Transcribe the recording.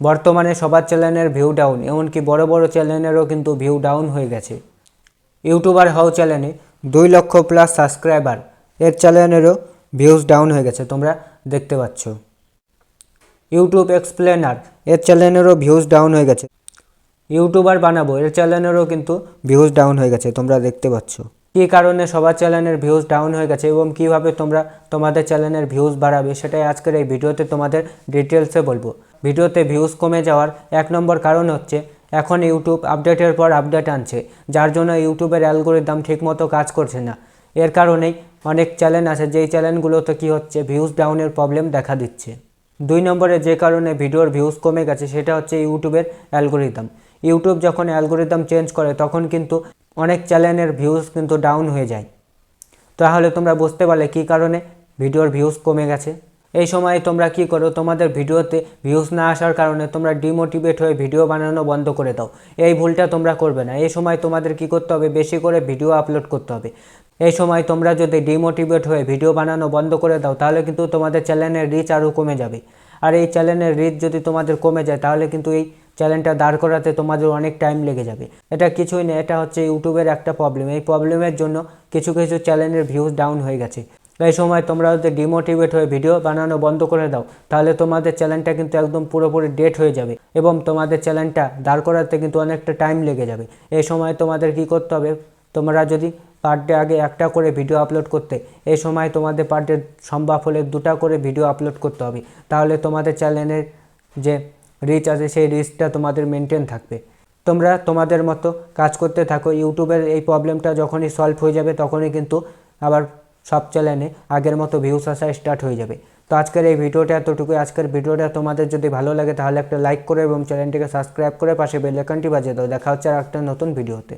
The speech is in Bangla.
বর্তমানে সবার চ্যানেলের ভিউ ডাউন, এমনকি বড় বড় চ্যানেলেরও কিন্তু ভিউ ডাউন হয়ে গেছে। ইউটিউবার হাউ চ্যানেলে 2 লক্ষ+ সাবস্ক্রাইবার, এর চ্যানেলেরও ভিউজ ডাউন হয়ে গেছে, তোমরা দেখতে পাচ্ছ। ইউটিউব এক্সপ্লেনার, এর চ্যানেলেরও ভিউজ ডাউন হয়ে গেছে। ইউটিউবার বানাবো, এর চ্যানেলেরও কিন্তু ভিউজ ডাউন হয়ে গেছে, তোমরা দেখতে পাচ্ছ। কী কারণে সবার চ্যানেলের ভিউজ ডাউন হয়ে গেছে এবং কিভাবে তোমরা তোমাদের চ্যানেলের ভিউজ বাড়াবে, সেটাই আজকের এই ভিডিওতে তোমাদের ডিটেলসে বলবো। ভিডিওতে ভিউজ কমে যাওয়ার 1 নম্বর কারণ হচ্ছে এখন ইউটিউব আপডেটের পর আপডেট আনছে, যার জন্য ইউটিউবের অ্যালগোরিদম ঠিকমতো কাজ করছে না। এর কারণেই অনেক চ্যানেল আছে যেই চ্যানেলগুলোতে কী হচ্ছে, ভিউজ ডাউনের প্রবলেম দেখা দিচ্ছে। 2 নম্বরে যে কারণে ভিডিওর ভিউজ কমে গেছে সেটা হচ্ছে ইউটিউবের অ্যালগোরিদম। ইউটিউব যখন অ্যালগোরিদম চেঞ্জ করে তখন কিন্তু অনেক চ্যানেলের ভিউজ কিন্তু ডাউন হয়ে যায়। তাহলে তোমরা বুঝতে পারলে কী কারণে ভিডিওর ভিউজ কমে গেছে। এই সময় তোমরা কি করো, তোমাদের ভিডিওতে ভিউজ না আসার কারণে তোমরা ডিমোটিভেট হয়ে ভিডিও বানানো বন্ধ করে দাও। এই ভুলটা তোমরা করবে না। এই সময় তোমাদের কি করতে হবে, বেশি করে ভিডিও আপলোড করতে হবে। এই সময় তোমরা যদি ডিমোটিভেট হয়ে ভিডিও বানানো বন্ধ করে দাও তাহলে কিন্তু তোমাদের চ্যানেলের রিচ আরও কমে যাবে। আর এই চ্যানেলের রিচ যদি তোমাদের কমে যায় তাহলে কিন্তু এই চ্যানেলটা দাঁড় করাতে তোমাদের অনেক টাইম লেগে যাবে। এটা কিছুই না, এটা হচ্ছে ইউটিউবের একটা প্রবলেম। এই প্রবলেমের জন্য কিছু কিছু চ্যানেলের ভিউজ ডাউন হয়ে গেছে। এই সময় তোমরা যদি ডিমোটিভেট হয়ে ভিডিও বানানো বন্ধ করে দাও তাহলে তোমাদের চ্যানেলটা কিন্তু একদম পুরোপুরি ডেড হয়ে যাবে এবং তোমাদের চ্যানেলটা দাঁড় করাতে কিন্তু অনেকটা টাইম লেগে যাবে। এই সময় তোমাদের কি করতে হবে, তোমরা যদি পার ডে আগে একটা করে ভিডিও আপলোড করতে, এই সময় তোমাদের পার ডে সম্ভব হলে 2টা করে ভিডিও আপলোড করতে হবে। তাহলে তোমাদের চ্যানেলের যে রিচ আছে সেই রিচটা তোমাদের মেনটেন থাকবে। তোমরা তোমাদের মতো কাজ করতে থাকো। ইউটিউবের এই প্রবলেমটা যখনই সলভ হয়ে যাবে তখনই কিন্তু আবার সব চ্যানেলে আগের মতো ভিউস আসা স্টার্ট হয়ে যাবে। তো আজকের এই ভিডিওটা এতটুকুই। আজকের ভিডিওটা তোমাদের যদি ভালো লাগে তাহলে একটা লাইক করে এবং চ্যানেলটিকে সাবস্ক্রাইব করে পাশে বেল আইকনটি বাজিয়ে দাও। দেখা হচ্ছে আর একটা নতুন ভিডিওতে।